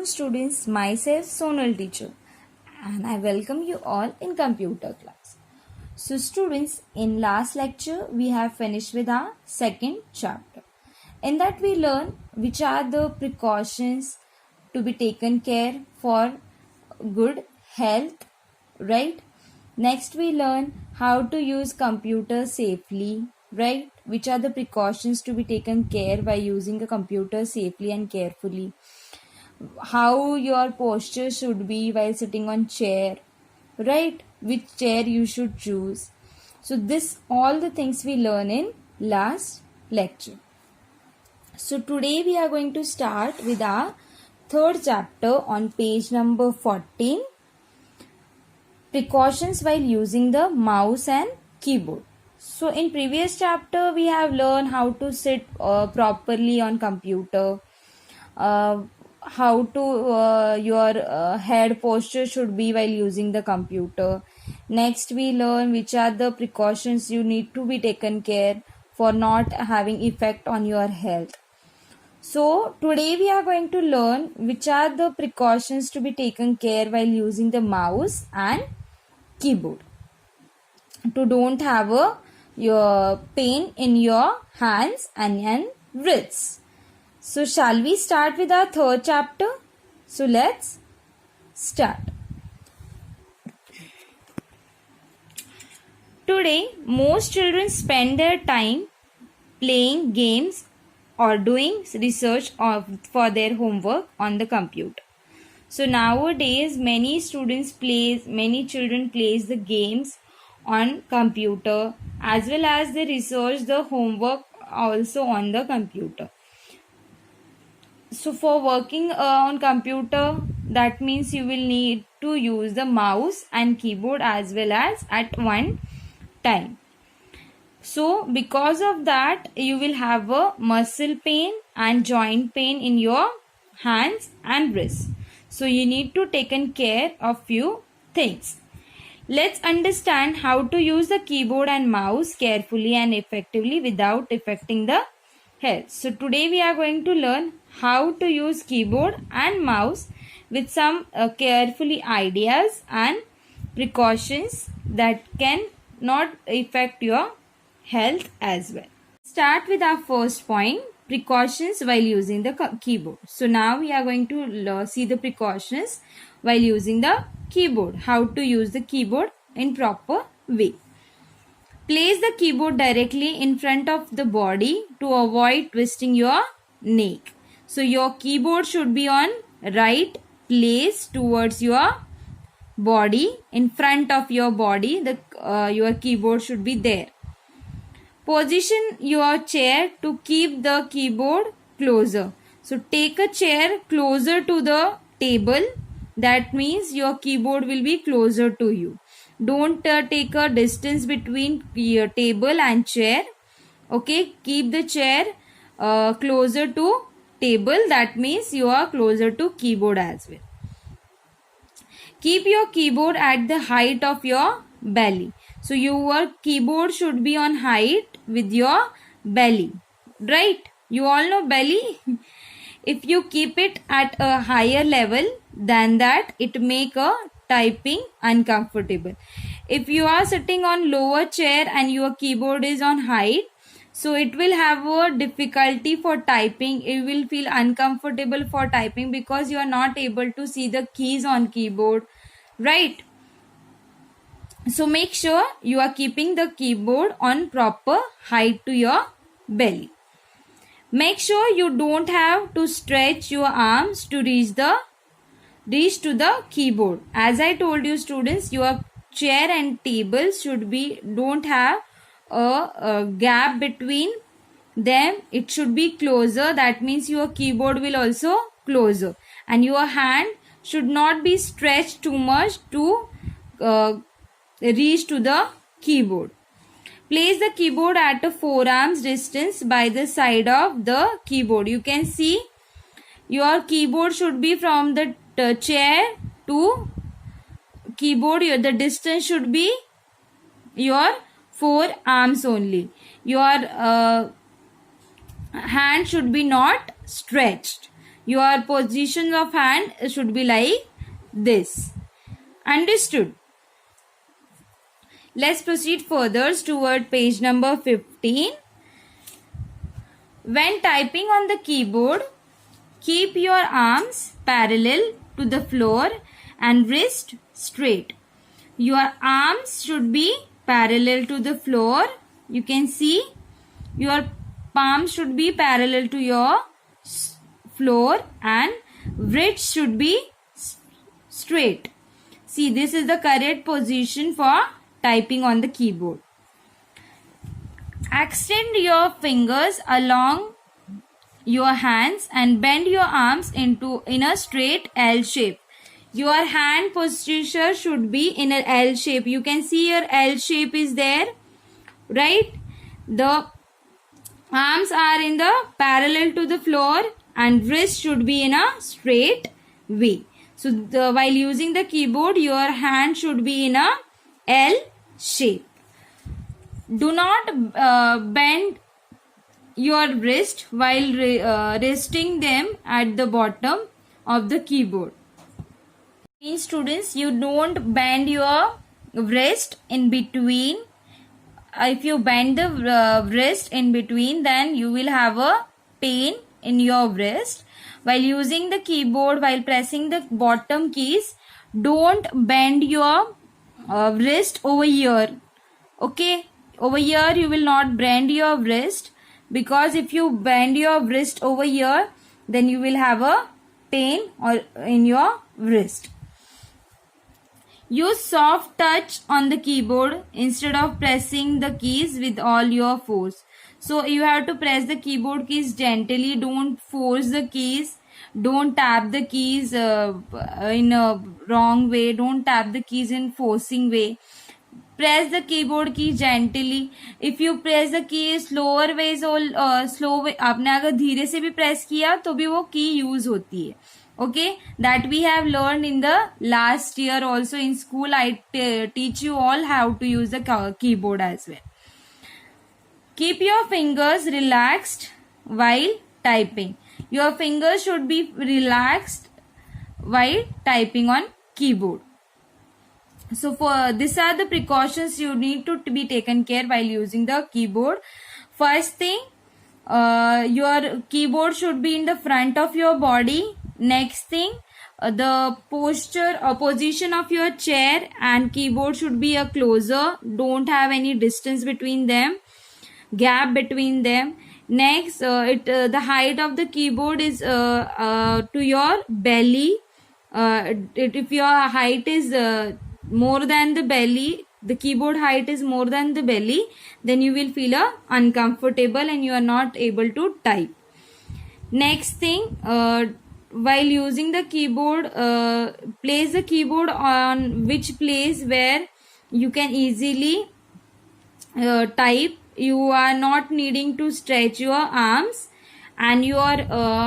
Students, myself Sonal teacher, and I welcome you all in computer class. So students, in last lecture we have finished with our second chapter. In that we learn which are the precautions to be taken care for good health, right? Next we learn how to use computer safely, right? Which are the precautions to be taken care by using a computer safely and carefully. How your posture should be while sitting on chair, right? Which chair you should choose. So this all the things we learn in last lecture. So today we are going to start with our third chapter on page number 14, precautions while using the mouse and keyboard. So in previous chapter we have learned how to sit properly on computer, how to your head posture should be while using the computer. Next we learn which are the precautions you need to be taken care for not having effect on your health. So today we are going to learn which are the precautions to be taken care while using the mouse and keyboard to don't have your pain in your hands and wrists. So shall we start with our third chapter? So let's start. Today, most children spend their time playing games or doing research for their homework on the computer. So nowadays, many children plays the games on computer as well as they research the homework also on the computer. So for working on computer, that means you will need to use the mouse and keyboard as well as at one time. So because of that, you will have a muscle pain and joint pain in your hands and wrists. So you need to take care of few things. Let's understand how to use the keyboard and mouse carefully and effectively without affecting the health. So today we are going to learn how to use keyboard and mouse with some carefully ideas and precautions that can not affect your health as well. Start with our first point, precautions while using the keyboard. So now we are going to see the precautions while using the keyboard, how to use the keyboard in proper way. Place the keyboard directly in front of the body to avoid twisting your neck. So your keyboard should be on right place towards your body, in front of your body. Your keyboard should be there. Position your chair to keep the keyboard closer. So take a chair closer to the table. That means your keyboard will be closer to you. Don't take a distance between your table and chair. Okay, keep the chair closer to table. That means you are closer to keyboard as well. Keep your keyboard at the height of your belly. So your keyboard should be on height with your belly, right? You all know belly. If you keep it at a higher level than that, it make a typing uncomfortable. If you are sitting on lower chair and your keyboard is on height, so it will have a difficulty for typing. You will feel uncomfortable for typing because you are not able to see the keys on keyboard, right? So make sure you are keeping the keyboard on proper height to your belly. Make sure you don't have to stretch your arms to reach to the keyboard. As I told you students, your chair and table don't have a gap between them. It should be closer. That means your keyboard will also closer, and your hand should not be stretched too much to reach to the keyboard. Place the keyboard at a forearm's distance by the side of the keyboard. You can see your keyboard should be from the chair to keyboard. The distance should be your forearms only. Your hand should be not stretched. your position of hand should be like this. Understood? Let's proceed further toward page number 15. When typing on the keyboard, keep your arms parallel to the floor and wrist straight. Your arms should be parallel to the floor. You can see your palms should be parallel to your floor and wrist should be straight. See, this is the correct position for typing on the keyboard. Extend your fingers along your hands and bend your arms in a straight L shape. Your hand posture should be in a L shape. You can see your L shape is there, right? The arms are in the parallel to the floor and wrist should be in a straight way. So while using the keyboard, your hand should be in a L shape. Do not bend your wrist while resting them at the bottom of the keyboard. Means students, you don't bend your wrist in between. If you bend the wrist in between, then you will have a pain in your wrist. While using the keyboard, while pressing the bottom keys, don't bend your wrist over here. Okay, over here you will not bend your wrist, because if you bend your wrist over here, then you will have a pain or in your wrist. Use soft touch on the keyboard instead of pressing the keys with all your force. So you have to press the keyboard keys gently. Don't force the keys. Don't tap the keys in a wrong way. Don't tap the keys in forcing way. Press the keyboard key gently. If you press the key slower ways or slow way, आपने अगर धीरे से भी press किया तो भी वो key use होती है. Okay, that we have learned in the last year also in school. I teach you all how to use the keyboard as well. Keep your fingers relaxed while typing. Your fingers should be relaxed while typing on keyboard. So for these are the precautions you need to be taken care while using the keyboard. First thing, your keyboard should be in the front of your body. Next thing, the posture or position of your chair and keyboard should be a closer. Don't have any distance between them, gap between them. Next, the height of the keyboard is to your belly. If your height is more than the belly, the keyboard height is more than the belly, then you will feel uncomfortable and you are not able to type. Next thing, while using the keyboard, place the keyboard on which place where you can easily type. You are not needing to stretch your arms, and your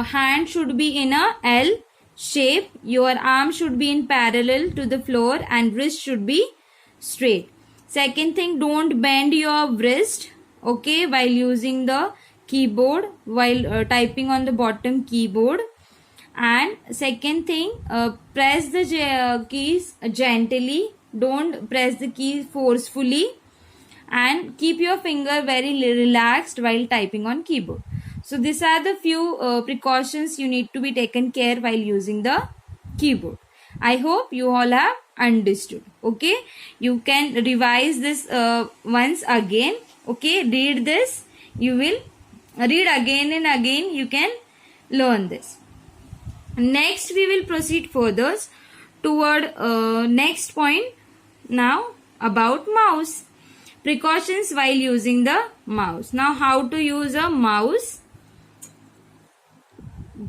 hand should be in a L shape. Your arm should be in parallel to the floor and wrist should be straight. Second thing, don't bend your wrist, okay, while using the keyboard, while typing on the bottom keyboard. And second thing, press the keys gently. Don't press the keys forcefully, and keep your finger very relaxed while typing on keyboard. So these are the few precautions you need to be taken care while using the keyboard. I hope you all have understood. Okay, you can revise this once again. Okay, read this. You will read again and again. You can learn this. Next, we will proceed further toward next point. Now about mouse. Precautions while using the mouse. Now how to use a mouse.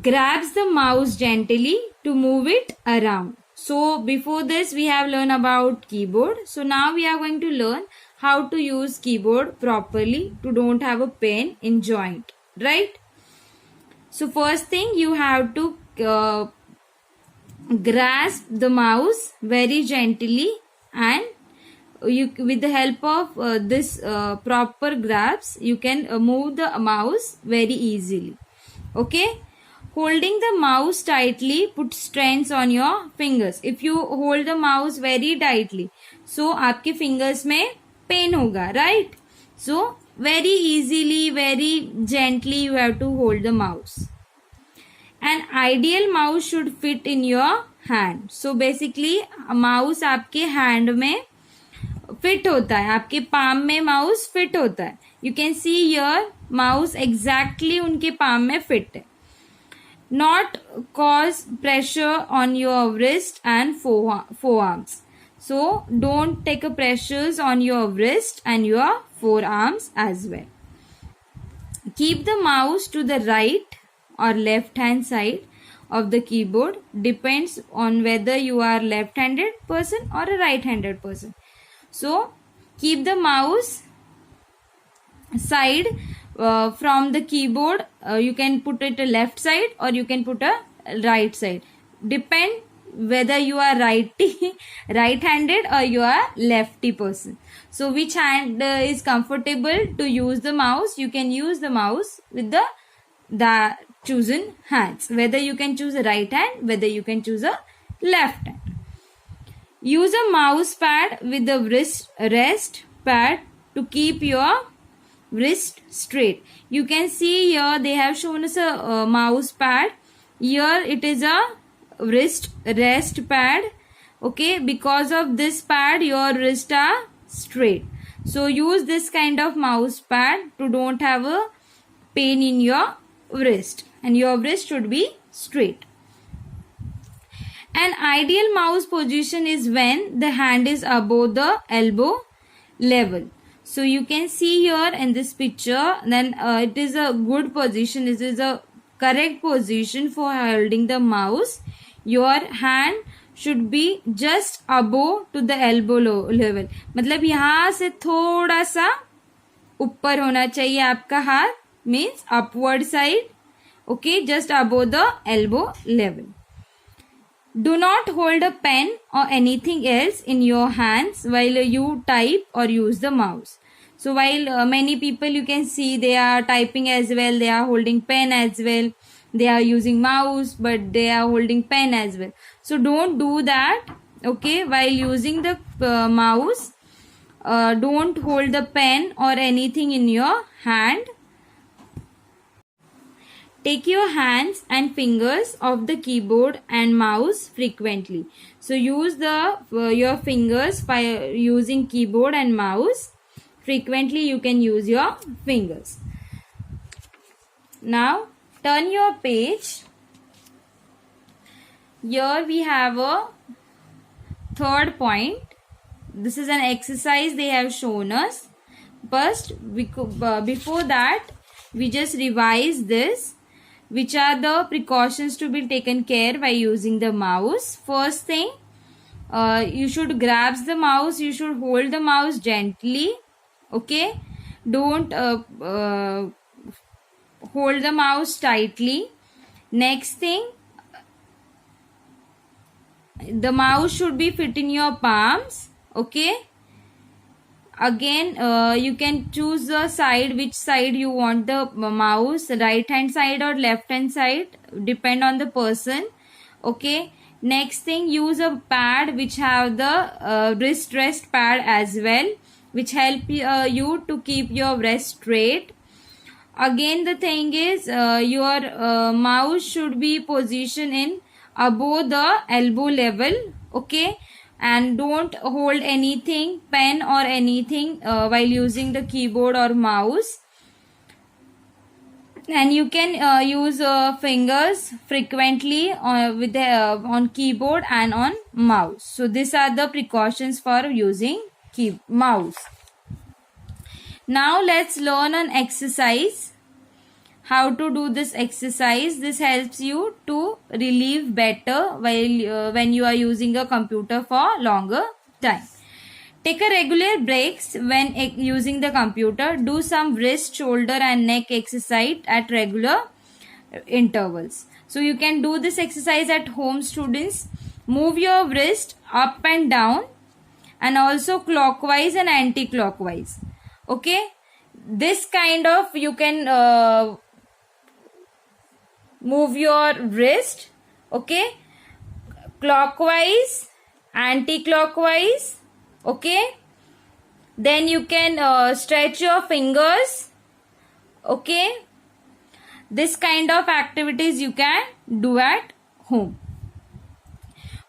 Grabs the mouse gently to move it around. So before this we have learned about keyboard. So now we are going to learn how to use keyboard properly to don't have a pain in joint, right? So first thing, you have to grasp the mouse very gently, and you with the help of this proper grasp you can move the mouse very easily. Okay, Holding the mouse tightly puts strains on your fingers. If you hold the mouse very tightly, so आपके fingers में pain होगा, right? So very easily, very gently you have to hold the mouse. An ideal mouse should fit in your hand. So basically mouse आपके hand में fit होता है, आपके palm में mouse fit होता है. You can see here mouse exactly उनके palm में fit है. Not cause pressure on your wrist and forearms. So don't take a pressures on your wrist and your forearms as well. Keep the mouse to the right or left hand side of the keyboard. Depends on whether you are left handed person or a right handed person. So keep the mouse side from the keyboard. You can put it a left side or you can put a right side. Depend whether you are righty right handed or you are lefty person. So which hand is comfortable to use the mouse, you can use the mouse with the chosen hands. Whether you can choose a right hand, whether you can choose a left hand. Use a mouse pad with the rest pad to keep your wrist straight. You can see here they have shown us a mouse pad. Here it is a rest pad. Okay, because of this pad your wrists are straight. So use this kind of mouse pad to don't have a pain in your wrist, and your wrist should be straight. An ideal mouse position is when the hand is above the elbow level. So you can see here in this picture, then it is a good position. This is a correct position for holding the mouse. Your hand should be just above to the elbow level. मतलब यहाँ से थोड़ा सा ऊपर होना चाहिए आपका हाथ, means upward side. Okay, just above the elbow level. Do not hold a pen or anything else in your hands while you type or use the mouse. So while many people you can see they are typing as well, they are holding pen as well, they are using mouse but they are holding pen as well. So don't do that. Okay, while using the mouse, don't hold the pen or anything in your hand. Take your hands and fingers off the keyboard and mouse frequently. So use your fingers by using keyboard and mouse. Frequently you can use your fingers. Now turn your page. Here we have a third point. This is an exercise they have shown us. First, before that, we just revise this. Which are the precautions to be taken care by using the mouse? First thing, you should grasp the mouse. You should hold the mouse gently. Okay, don't hold the mouse tightly. Next thing, the mouse should be fit in your palms. Okay, again you can choose the side, which side you want the mouse, right hand side or left hand side, depend on the person. Okay, next thing, use a pad which have the wrist rest pad as well, which help you to keep your wrist straight. Again the thing is your mouse should be positioned in above the elbow level. Okay, and don't hold anything, pen or anything while using the keyboard or mouse. And you can use fingers frequently on keyboard and on mouse. So these are the precautions for using mouse. Now let's learn an exercise. How to do this exercise? This helps you to relieve better while when you are using a computer for longer time. Take a regular breaks when using the computer. Do some wrist, shoulder and neck exercise at regular intervals. So you can do this exercise at home, students. Move your wrist up and down and also clockwise and anti-clockwise. Okay, this kind of you can move your wrist, okay, clockwise, anti-clockwise, okay. Then you can stretch your fingers, okay. This kind of activities you can do at home.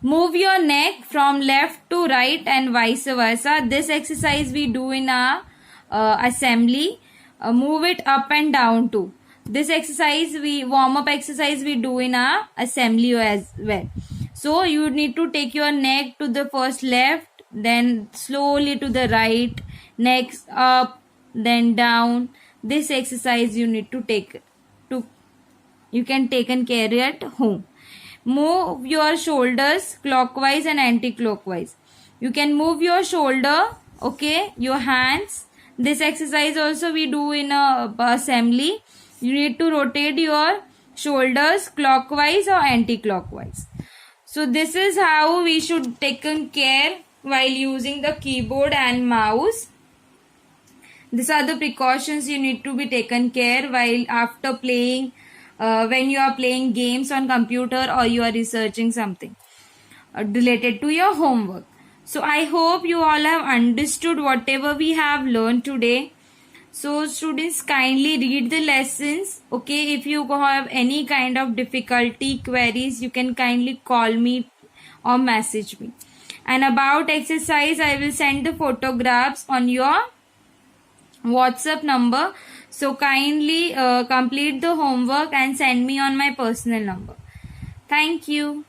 Move your neck from left to right and vice versa. This exercise we do in our assembly. Move it up and down too. This exercise, warm up exercise we do in our assembly as well. So you need to take your neck to the first left, then slowly to the right, next up, then down. This exercise you need to take you can take and carry at home. Move your shoulders clockwise and anti-clockwise. You can move your shoulder, okay, your hands. This exercise also we do in a assembly. You need to rotate your shoulders clockwise or anti-clockwise. So this is how we should take care while using the keyboard and mouse. These are the precautions you need to be taken care while after playing, when you are playing games on computer or you are researching something related to your homework. So I hope you all have understood whatever we have learned today. So students, kindly read the lessons. Okay, if you have any kind of difficulty, queries, you can kindly call me or message me. And about exercise, I will send the photographs on your WhatsApp number. So kindly complete the homework and send me on my personal number. Thank you.